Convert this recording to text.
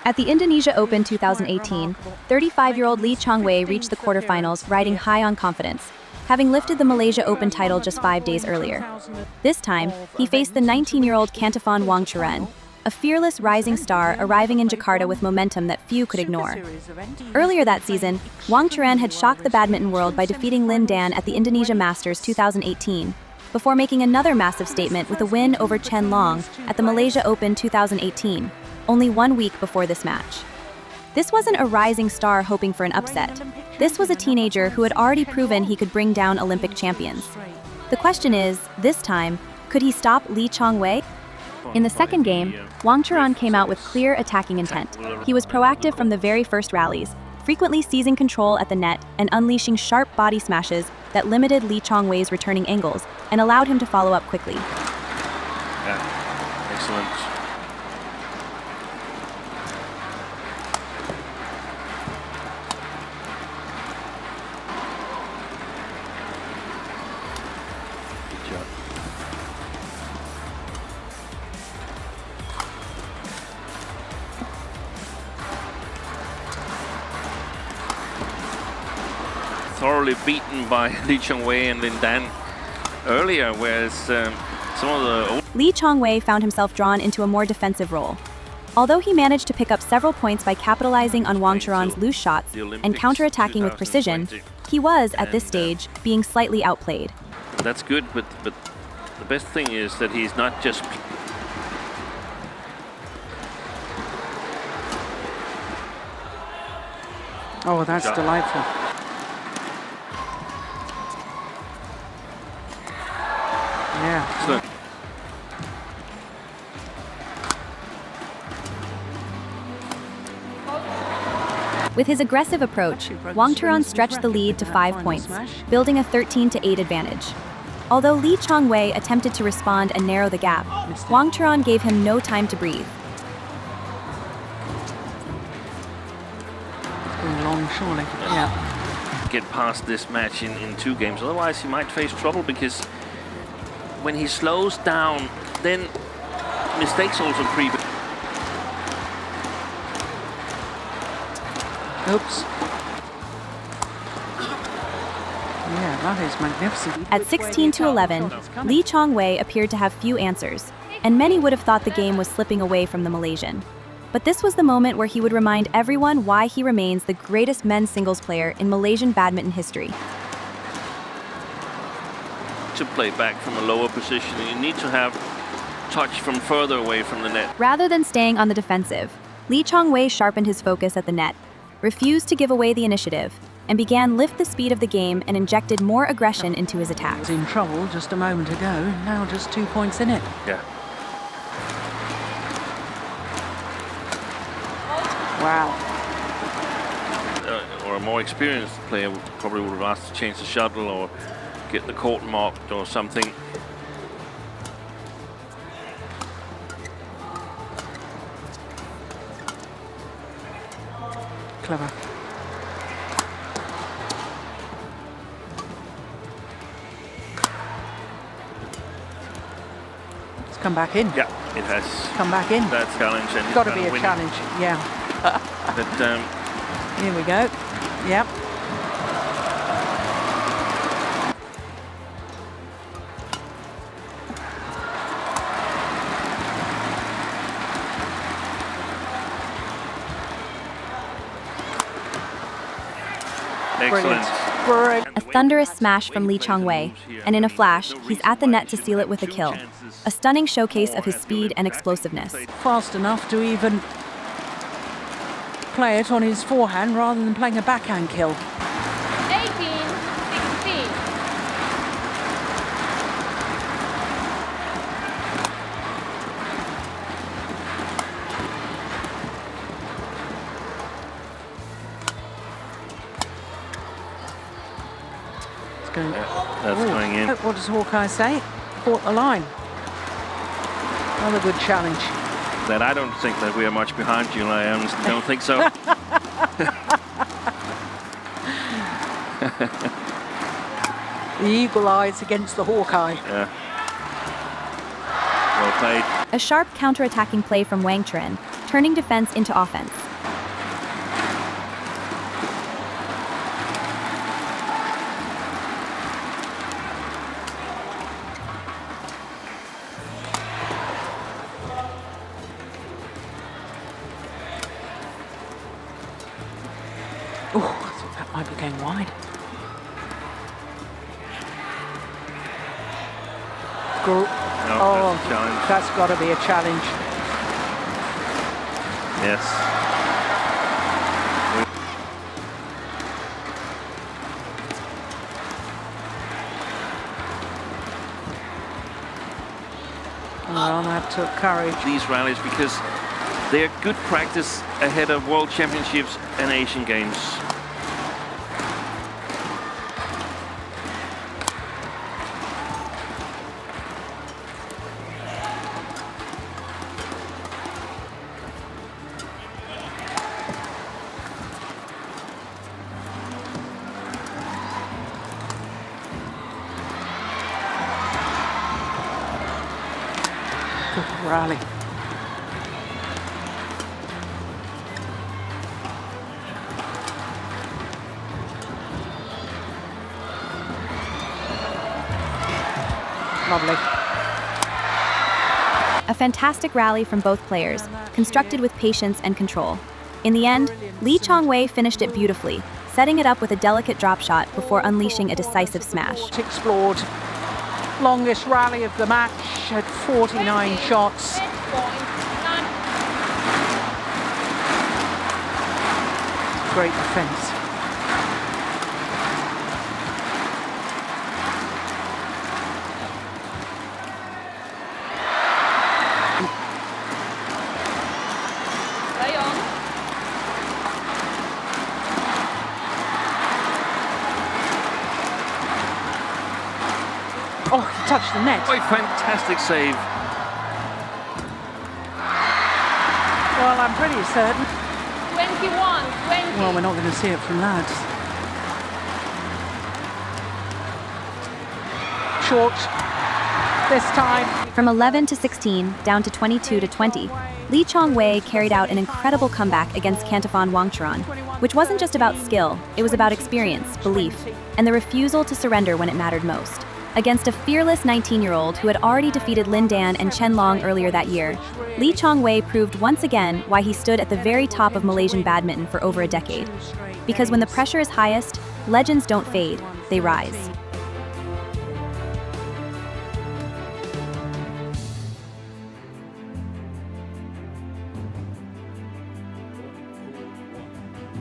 At the Indonesia Open 2018, 35-year-old Lee Chong Wei reached the quarterfinals riding high on confidence, having lifted the Malaysia Open title just 5 days earlier. This time, he faced the 19-year-old Cantafon Wangcharoen, a fearless rising star arriving in Jakarta with momentum that few could ignore. Earlier that season, Wangcharoen had shocked the badminton world by defeating Lin Dan at the Indonesia Masters 2018, before making another massive statement with a win over Chen Long at the Malaysia Open 2018, only 1 week before this match. This wasn't a rising star hoping for an upset. This was a teenager who had already proven he could bring down Olympic champions. The question is, this time, could he stop Lee Chong Wei? In the second game, Wangcharoen came out with clear attacking intent. He was proactive from the very first rallies, frequently seizing control at the net and unleashing sharp body smashes that limited Lee Chong Wei's returning angles and allowed him to follow up quickly. Yeah, excellent. Thoroughly beaten by Lee Chong Wei and Lin Dan earlier, whereas some of the... Lee Chong Wei found himself drawn into a more defensive role. Although he managed to pick up several points by capitalizing on Wangcharoen's loose shots and counterattacking with precision, he was, at this stage, being slightly outplayed. That's good, but the best thing is that he's not just... Oh, that's delightful. Yeah. So, with his aggressive approach, Wangcharoen stretched the lead to 5 points, building a 13-8 advantage. Although Lee Chong Wei attempted to respond and narrow the gap, Wangcharoen gave him no time to breathe. Long, surely. Yeah. get past this match in 2 games. Otherwise, he might face trouble, because when he slows down, then mistakes also creep. Oops. Yeah, that is magnificent. At 16-11, Lee Chong Wei appeared to have few answers, and many would have thought the game was slipping away from the Malaysian. But this was the moment where he would remind everyone why he remains the greatest men's singles player in Malaysian badminton history. To play back from a lower position, you need to have touch from further away from the net. Rather than staying on the defensive, Lee Chong Wei sharpened his focus at the net, refused to give away the initiative, and began lift the speed of the game and injected more aggression into his attack. Was in trouble just a moment ago, now just 2 points in it. Yeah. Wow. Or a more experienced player probably would have asked to change the shuttle or get the court marked or something. Clever. It's come back in. Yeah, it has. Come back in. That challenge. And Got to be a challenge, yeah. But here we go. Yep. excellent. Brilliant. A thunderous smash from Lee Chong Wei, and in a flash, he's at the net to seal it with a kill. A stunning showcase of his speed and explosiveness. Fast enough to even play it on his forehand rather than playing a backhand kill. 18-16. That's going in. What does Hawkeye say? Caught the line. Another good challenge. That I don't think that we are much behind you. I honestly don't think so. The eagle eyes against the Hawkeye. Yeah. Well played. A sharp counter-attacking play from Wangcharoen turned turning defense into offense. Oh, I thought that might be going wide. No, that's a challenge. That's got to be a challenge. Yes. Well, that took courage. These rallies, because they're good practice ahead of World Championships and Asian Games. Good rally. Lovely. A fantastic rally from both players, constructed with patience and control. In the end, Lee Chong Wei finished it beautifully, setting it up with a delicate drop shot before unleashing a decisive smash. Explored. Longest rally of the match at 49 shots. Great defense. Oh, he touched the net. Oh, a fantastic save. Well, I'm pretty certain. 21, 20. Well, we're not going to see it from lads. Short this time. From 11 to 16, down to 22 to 20, Lee Chong Wei carried out an incredible comeback against Cantafon Wangcharoen, which wasn't just about skill, it was about experience, belief, and the refusal to surrender when it mattered most. Against a fearless 19-year-old who had already defeated Lin Dan and Chen Long earlier that year, Lee Chong Wei proved once again why he stood at the very top of Malaysian badminton for over a decade. Because when the pressure is highest, legends don't fade, they rise.